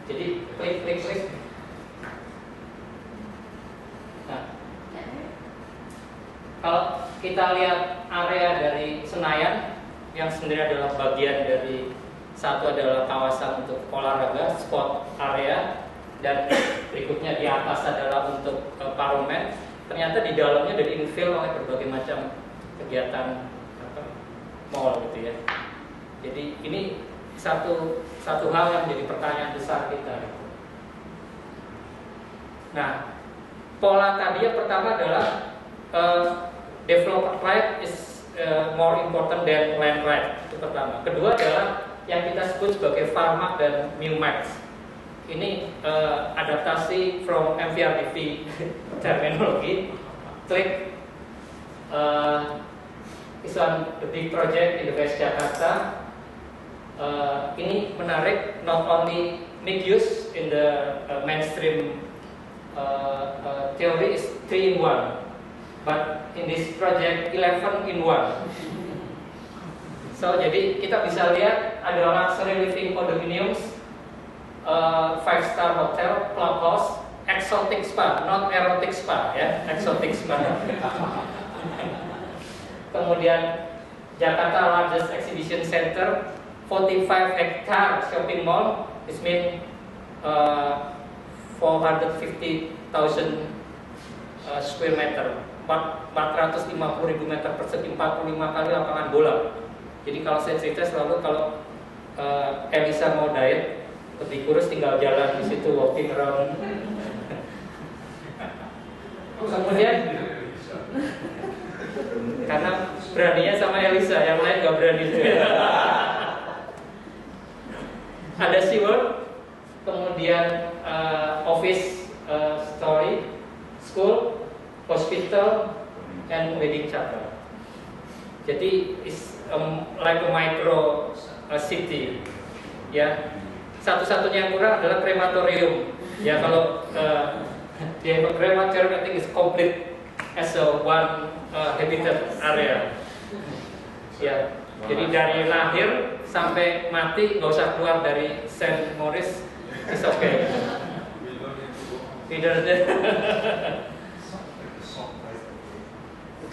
Jadi klik. Nah, kalau kita lihat area dari Senayan yang sendiri adalah bagian dari satu adalah kawasan untuk olahraga, sport area, dan berikutnya di atas adalah untuk parlemen. Ternyata di dalamnya dari infill oleh berbagai macam kegiatan mall gitu ya. Jadi ini satu hal yang menjadi pertanyaan besar kita. Nah, pola tadi yang pertama adalah developer right is more important than land right, itu pertama. Kedua adalah yang kita sebut sebagai farmak dan Mumax. Ini adaptasi from MVRDV terminologi. Klik is on the big project in the West Jakarta. Ini menarik, not only make use in the mainstream theory is 3 in 1, but in this project 11 in 1. So jadi kita bisa lihat ada luxury living condominiums, 5-star hotel, clubhouse, exotic spa, not erotic spa ya, exotic spa. Kemudian Jakarta largest exhibition center, 45 hectare shopping mall, this mean 450,000 square meter, 450.000 meter persegi, 45 kali lapangan bola. Jadi kalau saya cerita selalu kalau Elisa mau diet lebih kurus tinggal jalan di situ walking around. Kemudian karena beraninya sama Elisa, yang lain nggak berani. Ada SeaWorld, kemudian office, story, school, hospital, and wedding chapel. Jadi is like a micro city, ya. Satu-satunya yang kurang adalah krematorium. Ya kalau di krematorium I think is complete as a one habitat area. Ya. Jadi dari lahir sampai mati nggak usah keluar dari Saint Maurice, is okay. Tidak ada.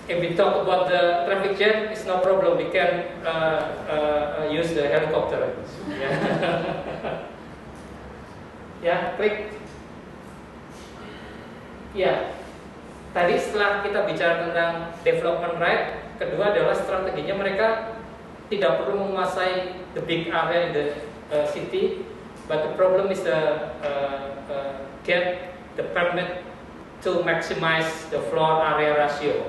If we talk about the traffic jam, it's no problem. We can use the helicopter. Ya, klik. Ya, tadi setelah kita bicara tentang development right, kedua adalah strateginya mereka tidak perlu menguasai the big area in the city, but the problem is the get the permit to maximize the floor area ratio.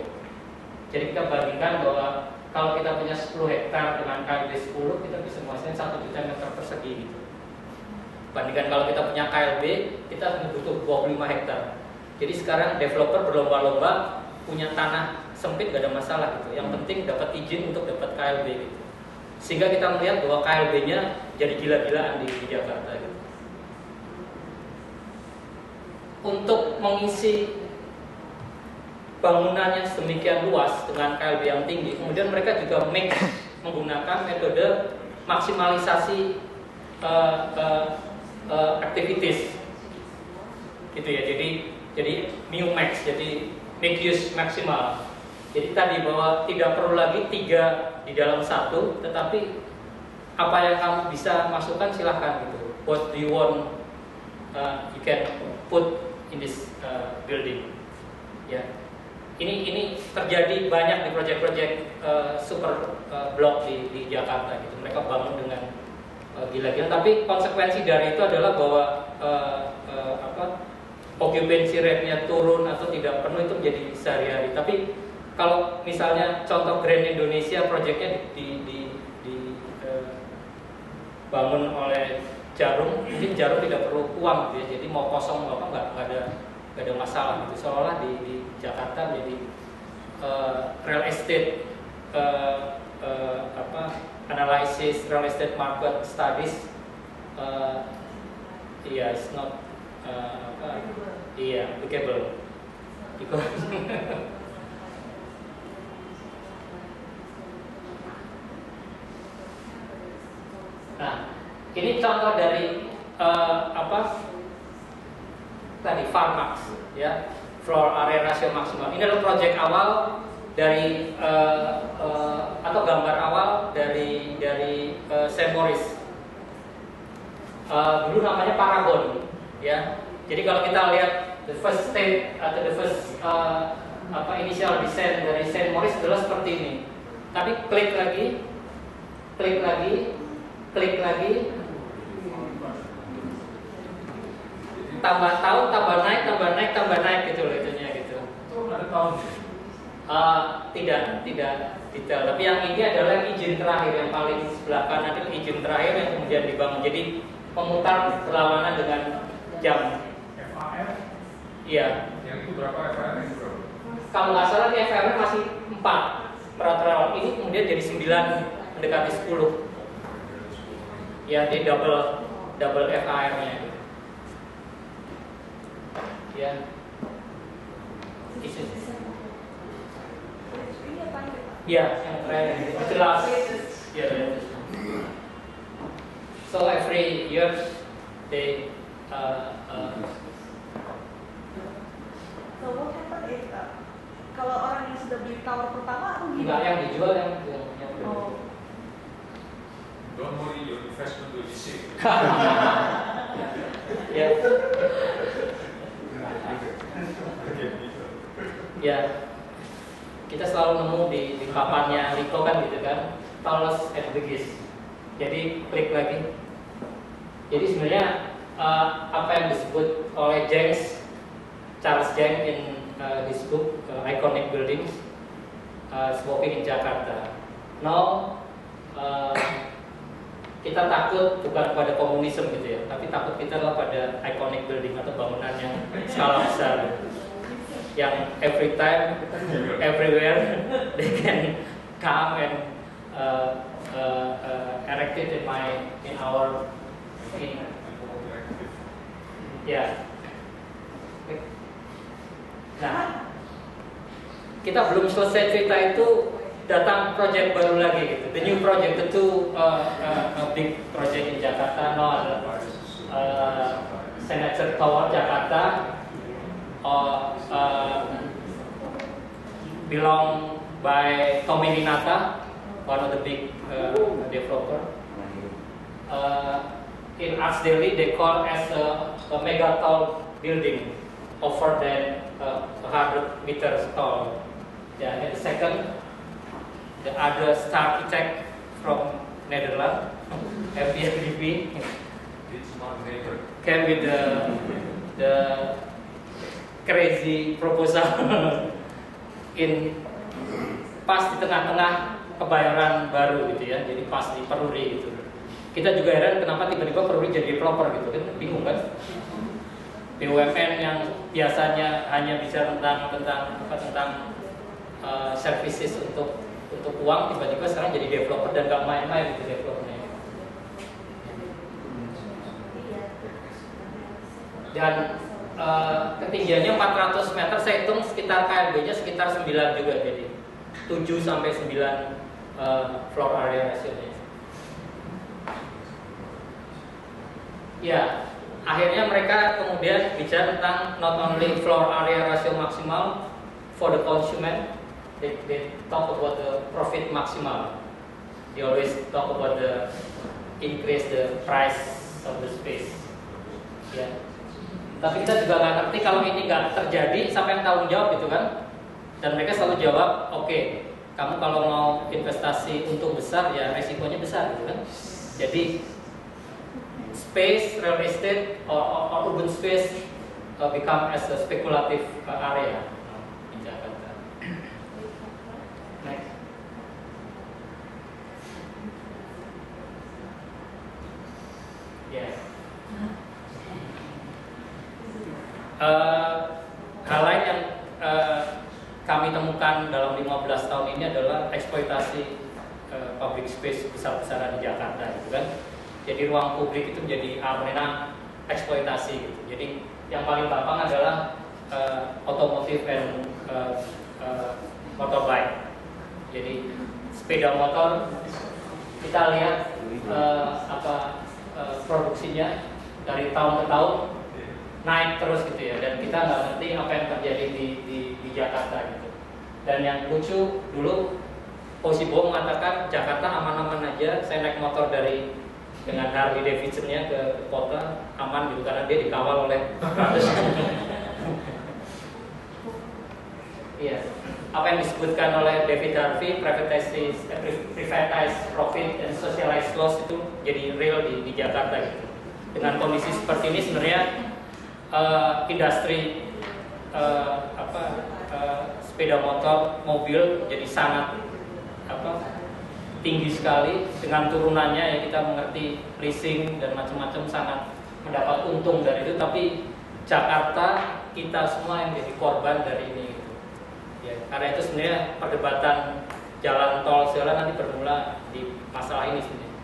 Jadi kita bandingkan bahwa kalau kita punya 10 hektar dengan KLB 10, kita bisa menguasai 1 juta meter persegi gitu. Bandingkan kalau kita punya KLB, kita butuh 25 hektar. Jadi sekarang developer berlomba-lomba punya tanah sempit gak ada masalah gitu. Yang penting dapat izin untuk dapat KLB gitu. Sehingga kita melihat bahwa KLB-nya jadi gila-gilaan di Jakarta gitu. Untuk mengisi bangunannya sedemikian luas dengan KLB yang tinggi, kemudian mereka juga menggunakan metode maksimalisasi activities gitu ya. Jadi Mumax, jadi make use maksimal. Jadi tadi bahwa tidak perlu lagi 3 di dalam 1, tetapi apa yang kamu bisa masukkan silahkan gitu. What do you want, you can put in this building. Ya, ini terjadi banyak di proyek-proyek super blok di Jakarta gitu. Mereka bangun dengan gila-gilaan, tapi konsekuensi dari itu adalah bahwa occupancy rate-nya turun atau tidak penuh itu menjadi sehari-hari. Tapi kalau misalnya contoh Grand Indonesia proyeknya dibangun oleh Jarum, mungkin Jarum tidak perlu uang gitu ya. Jadi mau kosong mau apa nggak ada masalah gitu. Seolah di Jakarta menjadi real estate analysis, real estate market studies, it's not applicable. Nah, ini contoh dari tadi Farmax ya, floor area ratio maksimal. Ini adalah proyek awal dari atau gambar awal dari Saint Maurice. Dulu namanya Paragon ya. Jadi kalau kita lihat the first state atau the first initial design dari Saint Maurice adalah seperti ini. Tapi klik lagi, tambah tahun, tambah naik gitu loh itunya gitu. Ada tahun. Tidak detail. Tapi yang ini adalah izin terakhir yang paling sebelah kanan itu izin terakhir yang kemudian dibangun. Jadi memutar berlawanan dengan jam. FAR? Iya. Yang itu berapa FAR itu berapa? Kalau nggak salah di FAR masih 4 peraturan ini kemudian jadi 9 mendekati 10. Ya di double FAR-nya. Ya. Ya, yang terakhir jelas. Ya. So every year they So what happened is kalau orang yang sudah beli tower pertama atau enggak, yang dijual yang Oh. Don't worry, your investment will be safe. Ya. Ya. Kita selalu nemu di papannya Rico kan gitu kan, tallest and biggest. Jadi klik lagi. Jadi sebenarnya apa yang disebut oleh Charles Jeng in his book Iconic Buildings, Smoking in Jakarta. Now kita takut bukan pada komunisme gitu ya, tapi takut kita adalah pada iconic building atau bangunan yang skala besar, yang every time, everywhere they can come and erect it in our ya. Nah, kita belum selesai cerita itu, datang proyek baru lagi gitu. The new project, the two big project in Jakarta, Senator Tower Jakarta, belong by Tommy Linata, one of the big developer. In Arts Daily, they call as a mega tall building, over than 100 meters tall. Yeah, and the second, the other star architect from Netherlands, FBSDP, came with the crazy proposal in pas di tengah-tengah kebayoran baru gitu ya, jadi pas di Peruri gitu. Kita juga heran kenapa tiba-tiba Peruri jadi developer gitu kan, bingung kan? BUMN yang biasanya hanya bicara tentang services untuk uang, tiba-tiba sekarang jadi developer dan gak main-main gitu developernya. Dan ketinggiannya 400 meter, saya hitung sekitar KLB-nya sekitar 9 juga, jadi 7 sampai 9 floor area ratio-nya. Ya, akhirnya mereka kemudian bicara tentang not only floor area ratio maksimal for the consumer, they talk about the profit maximal. They always talk about the increase the price of the space. Ya. Tapi kita juga nggak ngerti kalau ini nggak terjadi, siapa yang tanggung jawab gitu kan? Dan mereka selalu jawab, oke, kamu kalau mau investasi untung besar ya resikonya besar gitu kan? Jadi space, real estate, or urban space become as a speculative area in Jakarta. Next. Yes. Hal lain yang kami temukan dalam 15 tahun ini adalah eksploitasi public space besar-besaran di Jakarta, gitu kan? Jadi ruang publik itu menjadi arena eksploitasi gitu. Jadi yang paling gampang adalah otomotif dan motorbike. Jadi sepeda motor kita lihat produksinya dari tahun ke tahun naik terus gitu ya, dan kita nggak ngerti apa yang terjadi di Jakarta gitu. Dan yang lucu dulu Posibo mengatakan Jakarta aman-aman aja, saya naik motor dengan Harley Davidson-nya ke kota aman gitu karena dia dikawal oleh ratus. Iya, apa yang disebutkan oleh David Harvey, privatize profit and socialize loss itu jadi real di Jakarta gitu. Dengan kondisi seperti ini sebenarnya industri sepeda motor, mobil jadi sangat tinggi sekali. Dengan turunannya ya kita mengerti leasing dan macam-macam sangat mendapat untung dari itu, tapi Jakarta kita semua yang jadi korban dari ini gitu. Ya, karena itu sebenarnya perdebatan jalan tol segala nanti bermula di masalah ini sebenarnya.